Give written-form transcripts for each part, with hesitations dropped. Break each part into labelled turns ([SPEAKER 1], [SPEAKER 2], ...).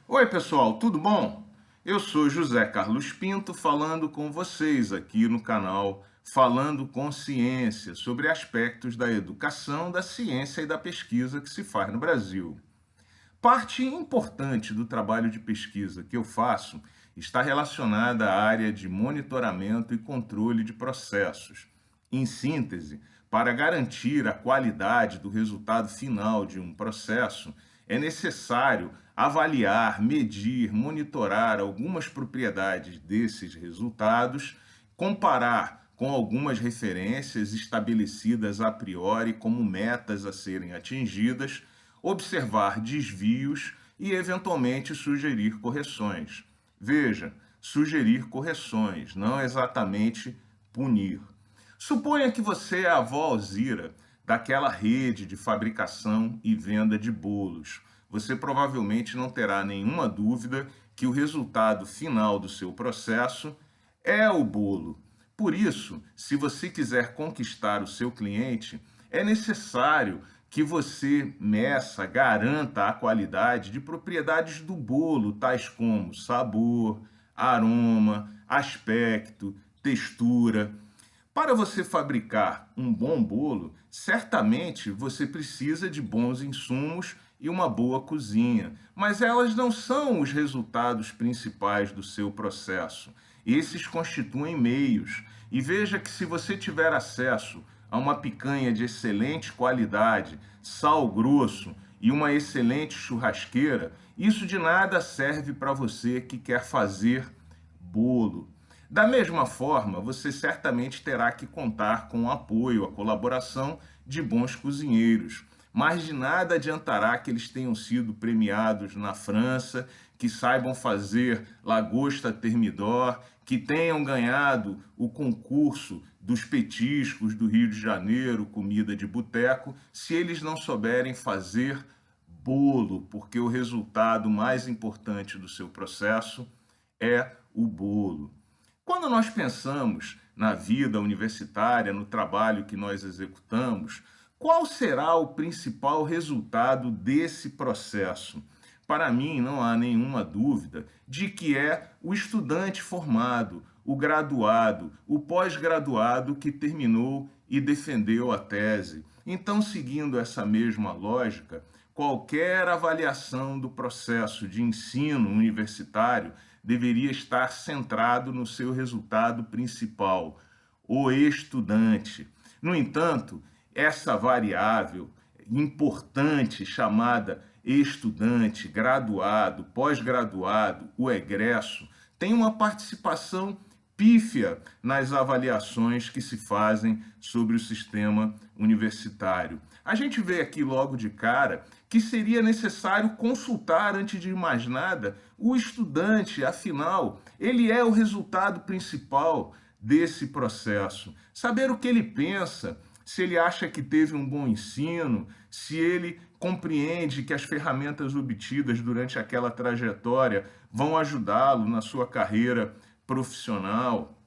[SPEAKER 1] Oi, pessoal, tudo bom? Eu sou José Carlos Pinto falando com vocês aqui no canal Falando com Ciência sobre aspectos da educação, da ciência e da pesquisa que se faz no Brasil. Parte importante do trabalho de pesquisa que eu faço está relacionada à área de monitoramento e controle de processos. Em síntese, para garantir a qualidade do resultado final de um processo, é necessário avaliar, medir, monitorar algumas propriedades desses resultados, comparar com algumas referências estabelecidas a priori como metas a serem atingidas, observar desvios e, eventualmente, sugerir correções. Veja, sugerir correções, não exatamente punir. Suponha que você é a avó Alzira daquela rede de fabricação e venda de bolos. Você provavelmente não terá nenhuma dúvida que o resultado final do seu processo é o bolo. Por isso, se você quiser conquistar o seu cliente, é necessário que você meça, garanta a qualidade de propriedades do bolo, tais como sabor, aroma, aspecto, textura. Para você fabricar um bom bolo, certamente você precisa de bons insumos e uma boa cozinha, mas elas não são os resultados principais do seu processo. Esses constituem meios. E veja que se você tiver acesso a uma picanha de excelente qualidade, sal grosso e uma excelente churrasqueira, isso de nada serve para você que quer fazer bolo. Da mesma forma, você certamente terá que contar com o apoio, a colaboração de bons cozinheiros. Mas de nada adiantará que eles tenham sido premiados na França, que saibam fazer lagosta thermidor, que tenham ganhado o concurso dos petiscos do Rio de Janeiro, comida de boteco, se eles não souberem fazer bolo, porque o resultado mais importante do seu processo é o bolo. Quando nós pensamos na vida universitária, no trabalho que nós executamos, qual será o principal resultado desse processo? Para mim, não há nenhuma dúvida de que é o estudante formado, o graduado, o pós-graduado que terminou e defendeu a tese. Então, seguindo essa mesma lógica, qualquer avaliação do processo de ensino universitário deveria estar centrado no seu resultado principal, o estudante. No entanto, essa variável importante chamada estudante, graduado, pós-graduado, o egresso, tem uma participação pífia nas avaliações que se fazem sobre o sistema universitário. A gente vê aqui logo de cara que seria necessário consultar, antes de mais nada, o estudante, afinal, ele é o resultado principal desse processo. Saber o que ele pensa, se ele acha que teve um bom ensino, se ele compreende que as ferramentas obtidas durante aquela trajetória vão ajudá-lo na sua carreira profissional.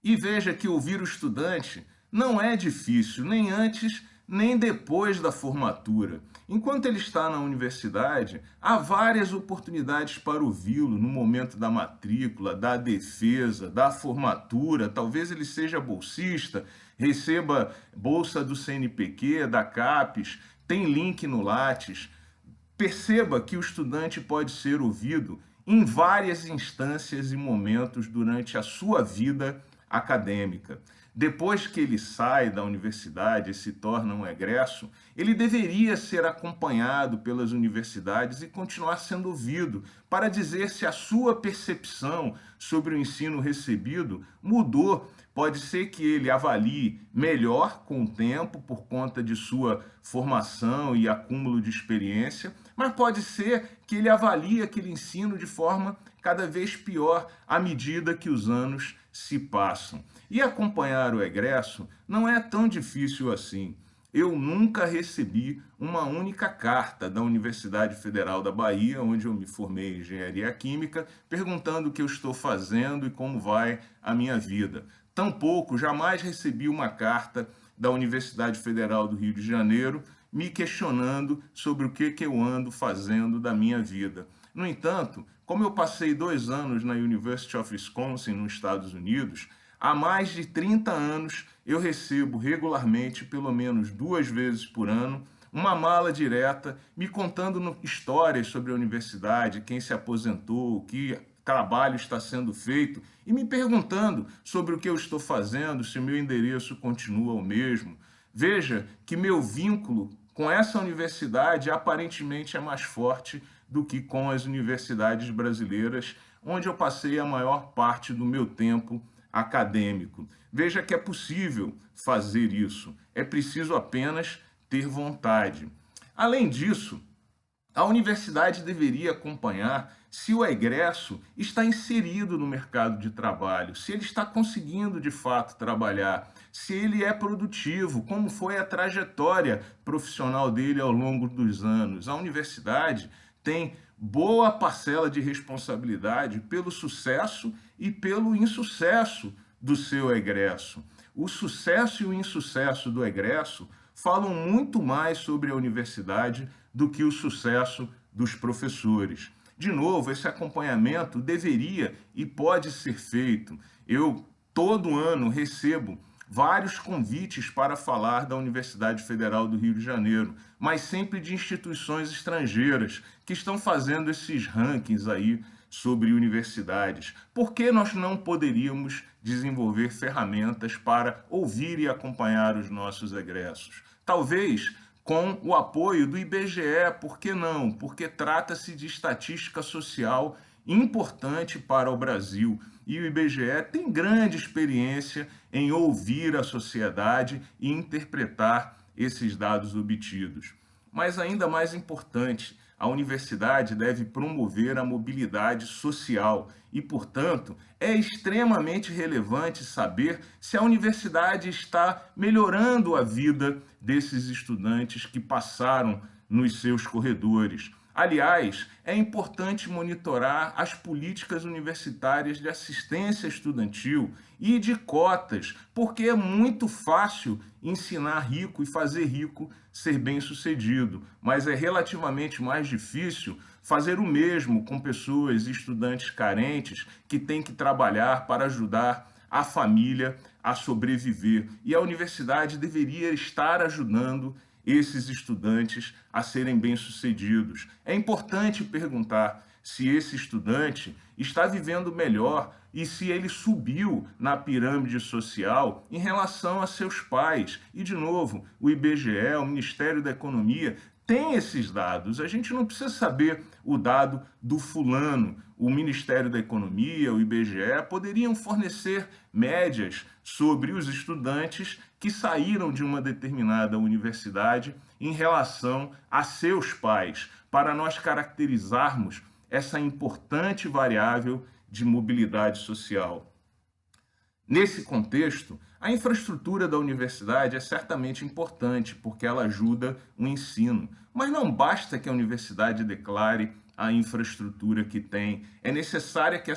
[SPEAKER 1] E veja que ouvir o estudante não é difícil, nem antes nem depois da formatura. Enquanto ele está na universidade, há várias oportunidades para ouvi-lo no momento da matrícula, da defesa, da formatura. Talvez ele seja bolsista, receba bolsa do CNPq, da CAPES, tem link no Lattes. Perceba que o estudante pode ser ouvido em várias instâncias e momentos durante a sua vida acadêmica. Depois que ele sai da universidade e se torna um egresso, ele deveria ser acompanhado pelas universidades e continuar sendo ouvido para dizer se a sua percepção sobre o ensino recebido mudou. Pode ser que ele avalie melhor com o tempo por conta de sua formação e acúmulo de experiência, mas pode ser que ele avalie aquele ensino de forma cada vez pior à medida que os anos se passam. E acompanhar o egresso não é tão difícil assim. Eu nunca recebi uma única carta da Universidade Federal da Bahia, onde eu me formei em Engenharia Química, perguntando o que eu estou fazendo e como vai a minha vida. Tampouco, jamais recebi uma carta da Universidade Federal do Rio de Janeiro me questionando sobre o que eu ando fazendo da minha vida. No entanto, como eu passei 2 anos na University of Wisconsin, nos Estados Unidos, há mais de 30 anos eu recebo regularmente, pelo menos 2 vezes por ano, uma mala direta me contando histórias sobre a universidade, quem se aposentou, que trabalho está sendo feito e me perguntando sobre o que eu estou fazendo, se o meu endereço continua o mesmo. Veja que meu vínculo com essa universidade aparentemente é mais forte do que com as universidades brasileiras, onde eu passei a maior parte do meu tempo acadêmico. Veja que é possível fazer isso, é preciso apenas ter vontade. Além disso, a universidade deveria acompanhar se o egresso está inserido no mercado de trabalho, se ele está conseguindo de fato trabalhar, se ele é produtivo, como foi a trajetória profissional dele ao longo dos anos. A universidade tem boa parcela de responsabilidade pelo sucesso e pelo insucesso do seu egresso. O sucesso e o insucesso do egresso falam muito mais sobre a universidade do que o sucesso dos professores. De novo, esse acompanhamento deveria e pode ser feito. Eu, todo ano, recebo vários convites para falar da Universidade Federal do Rio de Janeiro, mas sempre de instituições estrangeiras que estão fazendo esses rankings aí sobre universidades. Por que nós não poderíamos desenvolver ferramentas para ouvir e acompanhar os nossos egressos? Talvez com o apoio do IBGE, por que não? Porque trata-se de estatística social importante para o Brasil e o IBGE tem grande experiência em ouvir a sociedade e interpretar esses dados obtidos. Mas ainda mais importante, a universidade deve promover a mobilidade social e, portanto, é extremamente relevante saber se a universidade está melhorando a vida desses estudantes que passaram nos seus corredores. Aliás, é importante monitorar as políticas universitárias de assistência estudantil e de cotas, porque é muito fácil ensinar rico e fazer rico ser bem-sucedido, mas é relativamente mais difícil fazer o mesmo com pessoas e estudantes carentes que têm que trabalhar para ajudar a família a sobreviver. E a universidade deveria estar ajudando esses estudantes a serem bem-sucedidos. É importante perguntar se esse estudante está vivendo melhor e se ele subiu na pirâmide social em relação a seus pais. E, de novo, o IBGE, o Ministério da Economia, tem esses dados. A gente não precisa saber o dado do fulano. O Ministério da Economia, o IBGE, poderiam fornecer médias sobre os estudantes que saíram de uma determinada universidade em relação a seus pais, para nós caracterizarmos essa importante variável de mobilidade social. Nesse contexto, a infraestrutura da universidade é certamente importante, porque ela ajuda o ensino. Mas não basta que a universidade declare a infraestrutura que tem. É necessário que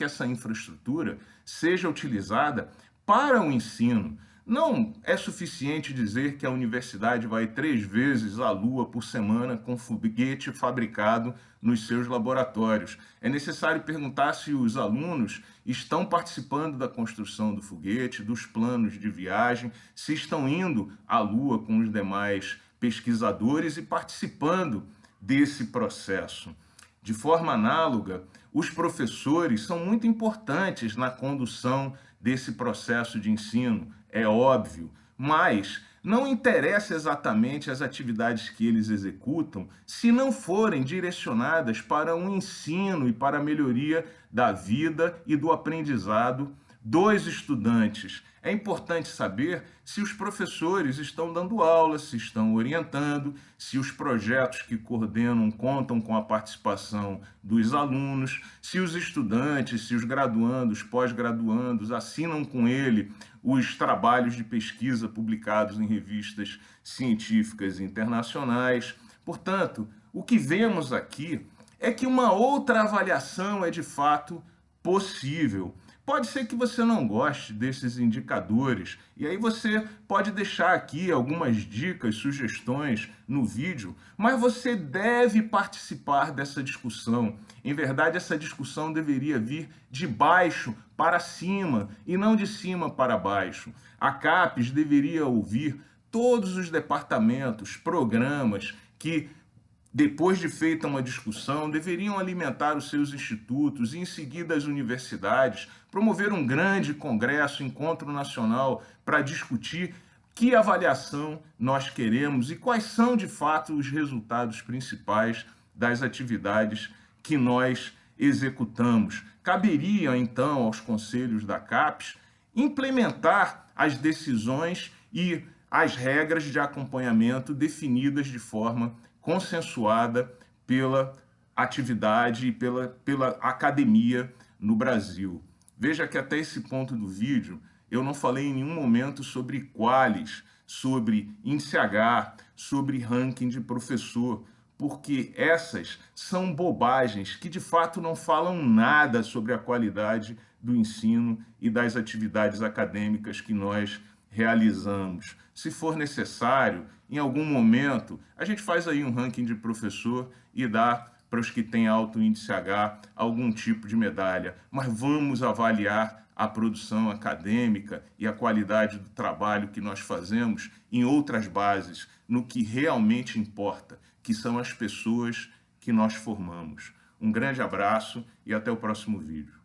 [SPEAKER 1] essa infraestrutura seja utilizada para o ensino. Não é suficiente dizer que a universidade vai 3 vezes à Lua por semana com foguete fabricado nos seus laboratórios. É necessário perguntar se os alunos estão participando da construção do foguete, dos planos de viagem, se estão indo à Lua com os demais pesquisadores e participando desse processo. De forma análoga, os professores são muito importantes na condução desse processo de ensino, é óbvio, mas não interessa exatamente as atividades que eles executam se não forem direcionadas para um ensino e para a melhoria da vida e do aprendizado dos estudantes. É importante saber se os professores estão dando aula, se estão orientando, se os projetos que coordenam contam com a participação dos alunos, se os estudantes, se os graduandos, pós-graduandos assinam com ele os trabalhos de pesquisa publicados em revistas científicas internacionais. Portanto, o que vemos aqui é que uma outra avaliação é de fato possível. Pode ser que você não goste desses indicadores, e aí você pode deixar aqui algumas dicas, sugestões no vídeo, mas você deve participar dessa discussão. Em verdade, essa discussão deveria vir de baixo para cima e não de cima para baixo. A CAPES deveria ouvir todos os departamentos, programas que, depois de feita uma discussão, deveriam alimentar os seus institutos e, em seguida, as universidades, promover um grande congresso, encontro nacional, para discutir que avaliação nós queremos e quais são, de fato, os resultados principais das atividades que nós executamos. Caberia, então, aos conselhos da CAPES implementar as decisões e as regras de acompanhamento definidas de forma consensuada pela atividade e pela academia no Brasil. Veja que até esse ponto do vídeo eu não falei em nenhum momento sobre qualis, sobre índice H, sobre ranking de professor, porque essas são bobagens que de fato não falam nada sobre a qualidade do ensino e das atividades acadêmicas que nós realizamos. Se for necessário, em algum momento, a gente faz aí um ranking de professor e dá para os que têm alto índice H algum tipo de medalha, mas vamos avaliar a produção acadêmica e a qualidade do trabalho que nós fazemos em outras bases, no que realmente importa, que são as pessoas que nós formamos. Um grande abraço e até o próximo vídeo.